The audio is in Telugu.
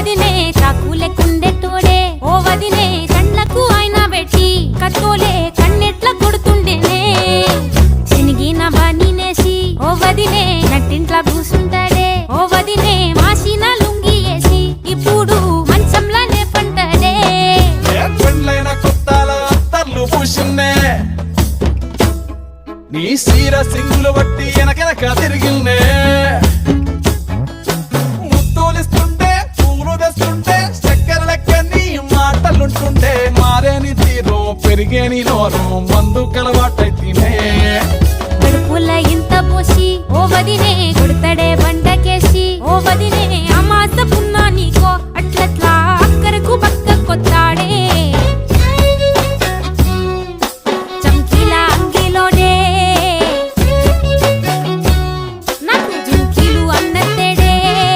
వదినే చాకులెక్కుండెట్టోడే ఓ వదినే కళ్ళకు ఆయన పెట్టి కత్తోలే కన్నెట్ల కొడుతుండేనే శనిగిన బానినేసి ఓ వదినే నట్టింట్ల కూసుంటాడే ఓ వదినే మాసిన లుంగి వేసి ఇప్పుడు మంచంలానే పంటాడే పెండ్లైన కొత్తాల అత్తర్లు పూసిన్నే నీ సీర సింగులు బట్టి వెనకెనక